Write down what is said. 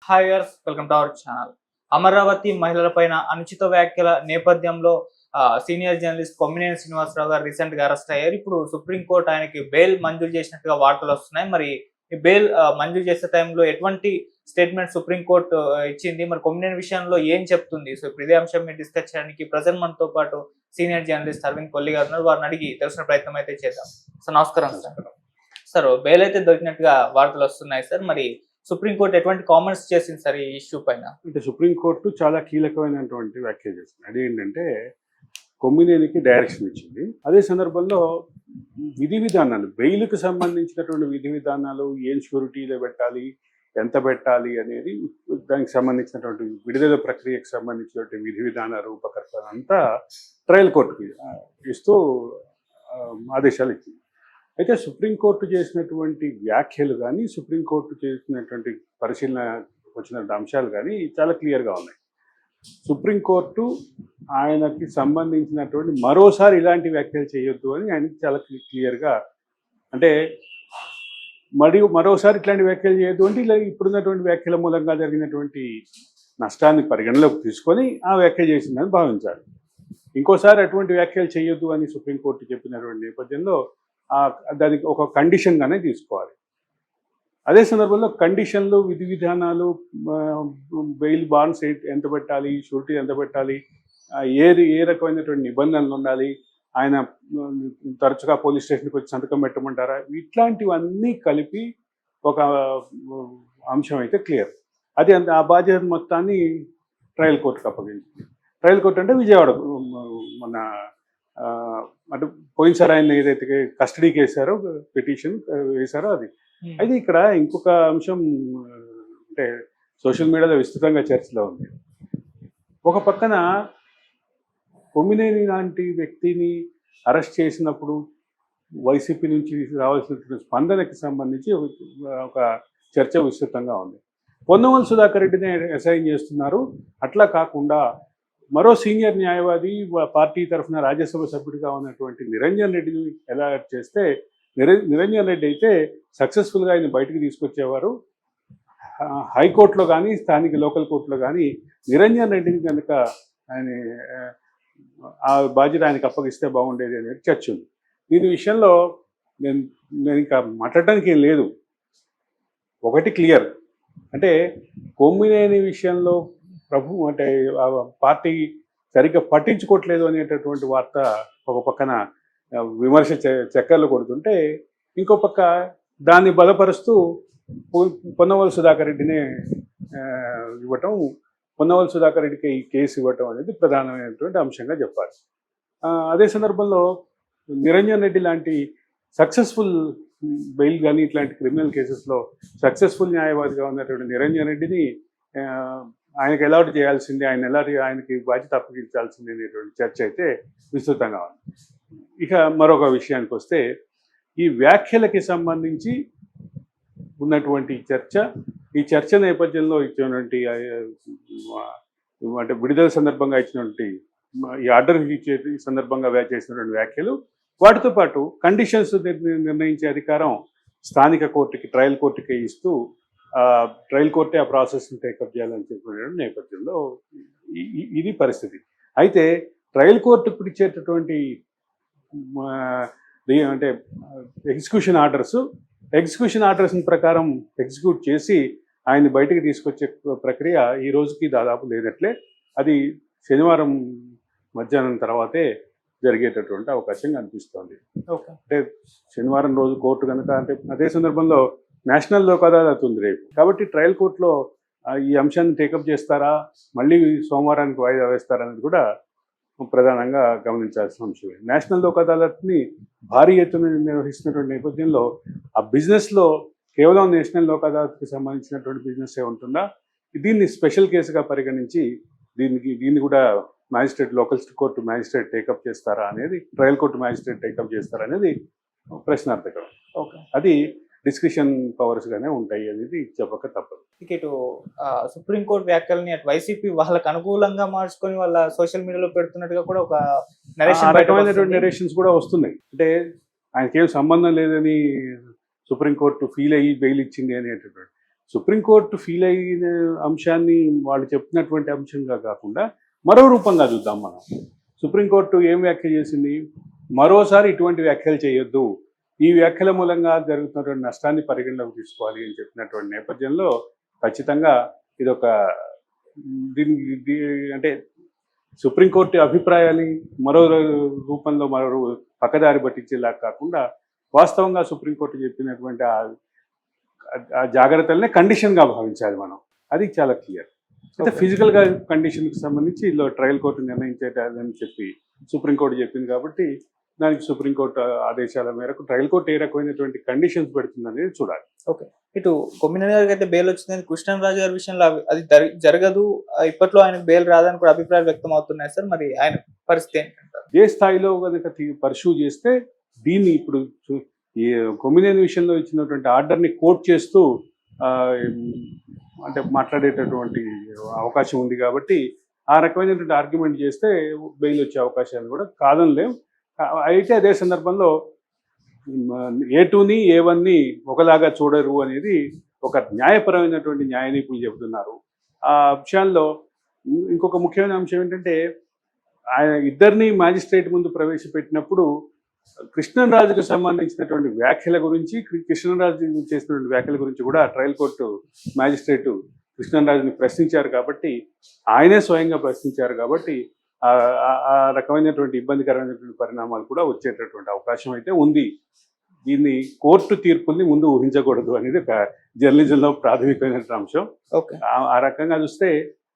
Hi viewers, welcome to our channel. Amaravati మహిళలపైన అనుచిత వ్యాఖ్యల నేపథ్యంలో సీనియర్ జర్నలిస్ట్ కొమ్మినేని శ్రీనివాసరావు గారు రీసెంట్ గా అరెస్ట్ అయ్యారు. ఇప్పుడు సుప్రీంకోర్టు ఆయనకి బెయిల్ మంజూరు చేసినట్టుగా వార్తలు వస్తున్నాయి. మరి ఈ బెయిల్ మంజూరు చేసే టైంలో ఎటువంటి స్టేట్మెంట్ సుప్రీంకోర్టు ఇచ్చింది, మరి కొమ్మినేని విషయంలో ఏం చెప్తుంది? సో ఇప్పుడు ఇదే అంశం మీద డిస్కస్ చేయడానికి ప్రజెంట్ మనతో పాటు సీనియర్ జర్నలిస్ట్ అరవింద్ కొల్లి గారు ఉన్నారు. వారిని అడిగి తెలిసిన ప్రయత్నం అయితే చేద్దాం. సార్ నమస్కారం. సార్ బెయిల్ అయితే దొరికినట్టుగా వార్తలు వస్తున్నాయి సార్. మరి సుప్రీంకోర్టు ఎటువంటి కామెంట్స్ చేసింది సార్ ఈ ఇష్యూ పైన? అంటే సుప్రీంకోర్టు చాలా కీలకమైనటువంటి వ్యాఖ్య చేసింది. అదేంటంటే కొమ్మినేనికి డైరెక్షన్ ఇచ్చింది. అదే సందర్భంలో విధి విధానాలు, బెయిల్కి సంబంధించినటువంటి విధి విధానాలు, ఏం షూరిటీలో పెట్టాలి, ఎంత పెట్టాలి అనేది, దానికి సంబంధించినటువంటి విడుదల ప్రక్రియకు సంబంధించినటువంటి విధి విధాన రూపకల్పన అంతా ట్రయల్ కోర్టుకి ఇస్తూ ఆదేశాలు ఇచ్చింది. అయితే సుప్రీంకోర్టు చేసినటువంటి వ్యాఖ్యలు కానీ, సుప్రీంకోర్టు చేసినటువంటి పరిశీలన వచ్చిన అంశాలు కానీ చాలా క్లియర్గా ఉన్నాయి. సుప్రీంకోర్టు ఆయనకి సంబంధించినటువంటి మరోసారి ఇలాంటి వ్యాఖ్యలు చేయొద్దు అని ఆయనకి చాలా క్లియర్గా, అంటే మరోసారి ఇట్లాంటి వ్యాఖ్యలు చేయొద్దు అంటే ఇలా ఇప్పుడున్నటువంటి వ్యాఖ్యల మూలంగా జరిగినటువంటి నష్టాన్ని పరిగణలోకి తీసుకొని ఆ వ్యాఖ్య చేసిందని భావించాలి. ఇంకోసారి అటువంటి వ్యాఖ్యలు చేయొద్దు అని సుప్రీంకోర్టు చెప్పినటువంటి నేపథ్యంలో దానికి ఒక కండిషన్గానే తీసుకోవాలి. అదే సందర్భంలో కండిషన్లు, విధి విధానాలు, బెయిల్ బాండ్స్ ఎంత పెట్టాలి, షూరిటీ ఎంత పెట్టాలి, ఏ రకమైనటువంటి నిబంధనలు ఉండాలి, ఆయన తరచుగా పోలీస్ స్టేషన్కి వచ్చి సంతకం పెట్టమంటారా, ఇట్లాంటివన్నీ కలిపి ఒక అంశం అయితే క్లియర్. అది ఆ బాధ్యత మొత్తాన్ని ట్రయల్ కోర్టుకు అప్పగించింది. ట్రయల్ కోర్టు అంటే విజయవాడ, మన అంటే పోయినసారి ఆయన ఏదైతే కస్టడీకి వేశారో, పిటిషన్ వేశారో అది. అయితే ఇక్కడ ఇంకొక అంశం, అంటే సోషల్ మీడియాలో విస్తృతంగా చర్చలో ఉంది. ఒక పక్కన కొమ్మినేని లాంటి వ్యక్తిని అరెస్ట్ చేసినప్పుడు వైసీపీ నుంచి రావాల్సిన స్పందనకి సంబంధించి ఒక చర్చ విస్తృతంగా ఉంది. పొన్నవల్ సుధాకర్ రెడ్డిని అసైన్ చేస్తున్నారు. అట్లా కాకుండా మరో సీనియర్ న్యాయవాది, పార్టీ తరఫున రాజ్యసభ సభ్యుడిగా ఉన్నటువంటి నిరంజన్ రెడ్డిని ఎలా చేస్తే, నిరంజన్ రెడ్డి అయితే సక్సెస్ఫుల్గా ఆయన బయటకు తీసుకొచ్చేవారు. హైకోర్టులో కానీ, స్థానిక లోకల్ కోర్టులో కానీ నిరంజన్ రెడ్డిని కనుక ఆయన ఆ బాధ్యత ఆయనకు అప్పగిస్తే బాగుండేది అనేది చర్చ ఉంది. దీని విషయంలో నేను ఇంకా మాట్లాడడానికి ఏం లేదు. ఒకటి క్లియర్, అంటే కొమ్మినేని విషయంలో అంటే పార్టీ సరిగ్గా పట్టించుకోవట్లేదు అనేటటువంటి వార్త ఒక పక్కన విమర్శ చక్కర్లు కొడుతుంటే, ఇంకో పక్క దాన్ని బలపరుస్తూ పొన్నవల్ సుధాకర్ రెడ్డినే ఇవ్వటం, పొన్నవల్ సుధాకర్ రెడ్డికి ఈ కేసు ఇవ్వటం అనేది ప్రధానమైనటువంటి అంశంగా చెప్పాలి. అదే సందర్భంలో నిరంజన్ రెడ్డి లాంటి సక్సెస్ఫుల్ బెయిల్ కానీ ఇట్లాంటి క్రిమినల్ కేసెస్లో సక్సెస్ఫుల్ న్యాయవాదిగా ఉన్నటువంటి నిరంజన్ రెడ్డిని ఆయనకు అలౌట్ చేయాల్సింది, ఆయనకి బాధ్యత అప్పగించాల్సింది అనేటువంటి చర్చ అయితే విస్తృతంగా ఉంది. ఇక మరొక విషయానికి వస్తే, ఈ వ్యాఖ్యలకి సంబంధించి ఉన్నటువంటి ఈ చర్చ నేపథ్యంలో ఇచ్చినటువంటి, అంటే విడుదల సందర్భంగా ఇచ్చినటువంటి ఈ ఆర్డర్ ఇచ్చే సందర్భంగా చేసినటువంటి వ్యాఖ్యలు, వాటితో పాటు కండిషన్స్ నిర్ణయించే అధికారం స్థానిక కోర్టుకి, ట్రయల్ కోర్టుకి ఇస్తూ ట్రయల్ కోర్టే ఆ ప్రాసెస్ని టేకప్ చేయాలని చెప్పిన నేపథ్యంలో ఇది పరిస్థితి. అయితే ట్రయల్ కోర్టు ఇప్పుడు ఇచ్చేటటువంటి అంటే ఎగ్జిక్యూషన్ ఆర్డర్స్ ప్రకారం ఎగ్జిక్యూట్ చేసి ఆయన బయటకు తీసుకొచ్చే ప్రక్రియ ఈ రోజుకి దాదాపు లేనట్లే. అది శనివారం మధ్యాహ్నం తర్వాతే జరిగేటటువంటి అవకాశం కనిపిస్తోంది. అంటే శనివారం రోజు కోర్టు కనుక, అంటే అదే సందర్భంలో నేషనల్ లోక్ అదాలత్ ఉంది రేపు. కాబట్టి ట్రయల్ కోర్టులో ఈ అంశాన్ని టేకప్ చేస్తారా, మళ్ళీ సోమవారానికి వాయిదా వేస్తారా అనేది కూడా ప్రధానంగా గమనించాల్సిన అంశమే. నేషనల్ లోక్ అదాలత్ని భారీ ఎత్తున నిర్వహిస్తున్నటువంటి నేపథ్యంలో ఆ బిజినెస్లో కేవలం నేషనల్ లోక్ అదాలత్కి సంబంధించినటువంటి బిజినెస్ ఏ ఉంటుందా, దీన్ని స్పెషల్ కేసుగా పరిగణించి దీన్ని కూడా లోకల్ కోర్టు మ్యాజిస్ట్రేట్ టేకప్ చేస్తారా అనేది, ట్రయల్ కోర్టు మ్యాజిస్ట్రేట్ టేకప్ చేస్తారా అనేది ప్రశ్నార్థకం. అది డిస్కషన్ పవర్స్ గానే ఉంటాయి అనేది చెప్పక తప్పదు. ఇటు సుప్రీంకోర్టు వ్యాఖ్యలని అటు వైసీపీ వాళ్ళకి అనుకూలంగా మార్చుకొని వాళ్ళ సోషల్ మీడియాలో పెడుతున్నట్టుగా కూడా ఒక నెరేషన్స్ కూడా వస్తున్నాయి. అంటే ఆయనకేం సంబంధం లేదని సుప్రీంకోర్టు ఫీల్ అయ్యి బెయిల్ ఇచ్చింది అనేటటువంటి. సుప్రీంకోర్టు ఫీల్ అయిన అంశాన్ని వాళ్ళు చెప్తున్నటువంటి అంశంగా కాకుండా మరో రూపంగా చూద్దాం మనం. సుప్రీంకోర్టు ఏం వ్యాఖ్య చేసింది, మరోసారి ఇటువంటి వ్యాఖ్యలు చేయొద్దు, ఈ వ్యాఖ్యల మూలంగా జరుగుతున్నటువంటి నష్టాన్ని పరిగణలోకి తీసుకోవాలి అని చెప్పినటువంటి నేపథ్యంలో ఖచ్చితంగా ఇదొక అంటే సుప్రీంకోర్టు అభిప్రాయాన్ని మరో రూపంలో మరో పక్కదారి పట్టించేలా కాకుండా వాస్తవంగా సుప్రీంకోర్టు చెప్పినటువంటి ఆ జాగ్రత్తలనే కండిషన్గా భావించాలి మనం. అది చాలా క్లియర్. అయితే ఫిజికల్గా కండిషన్కి సంబంధించి ఇలా ట్రయల్ కోర్టు నిర్ణయించేదని చెప్పి సుప్రీంకోర్టు చెప్పింది కాబట్టి దానికి సుప్రీంకోర్టు ఆదేశాల మేరకు ట్రయల్ కోర్టు ఏ రకమైనటువంటి కండిషన్స్ పెడుతుంది అనేది చూడాలి. ఓకే, ఇటు కొమ్మినేని గారికి అయితే బెయిల్ వచ్చిందని కృష్ణరాజు గారి విషయంలో అది జరగదు, ఇప్పట్లో ఆయన బెయిల్ రాదని కూడా అభిప్రాయాలు వ్యక్తం అవుతున్నాయి సార్. మరి ఆయన పరిస్థితి ఏంటంటారు? ఏ స్థాయిలో కనుక పర్సూ చేస్తే దీన్ని ఇప్పుడు ఈ కొమ్మినేని విషయంలో ఇచ్చినటువంటి ఆర్డర్ని కోట్ చేస్తూ అంటే మాట్లాడేటటువంటి అవకాశం ఉంది కాబట్టి ఆ రకమైనటువంటి ఆర్గ్యుమెంట్ చేస్తే బెయిల్ వచ్చే అవకాశాలు కూడా కాదనిలేం. అయితే అదే సందర్భంలో A2ని A1ని ఒకలాగా చూడరు అనేది ఒక న్యాయపరమైనటువంటి న్యాయ నిపుణులు చెబుతున్నారు. ఆ విషయాల్లో ఇంకొక ముఖ్యమైన అంశం ఏంటంటే ఆయన ఇద్దరిని మ్యాజిస్ట్రేట్ ముందు ప్రవేశపెట్టినప్పుడు కృష్ణరాజుకు సంబంధించినటువంటి వ్యాఖ్యల గురించి, కృష్ణరాజు చేసినటువంటి వ్యాఖ్యల గురించి కూడా ట్రయల్ కోర్టు మ్యాజిస్ట్రేటు కృష్ణరాజుని ప్రశ్నించారు కాబట్టి, ఆయనే స్వయంగా ప్రశ్నించారు కాబట్టి ఆ రకమైనటువంటి ఇబ్బందికరమైనటువంటి పరిణామాలు కూడా వచ్చేటటువంటి అవకాశం అయితే ఉంది. దీన్ని కోర్టు తీర్పుల్ని ముందు ఊహించకూడదు అనేది ఒక జర్నలిజంలో ప్రాథమికమైన అంశం. ఓకే, ఆ రకంగా చూస్తే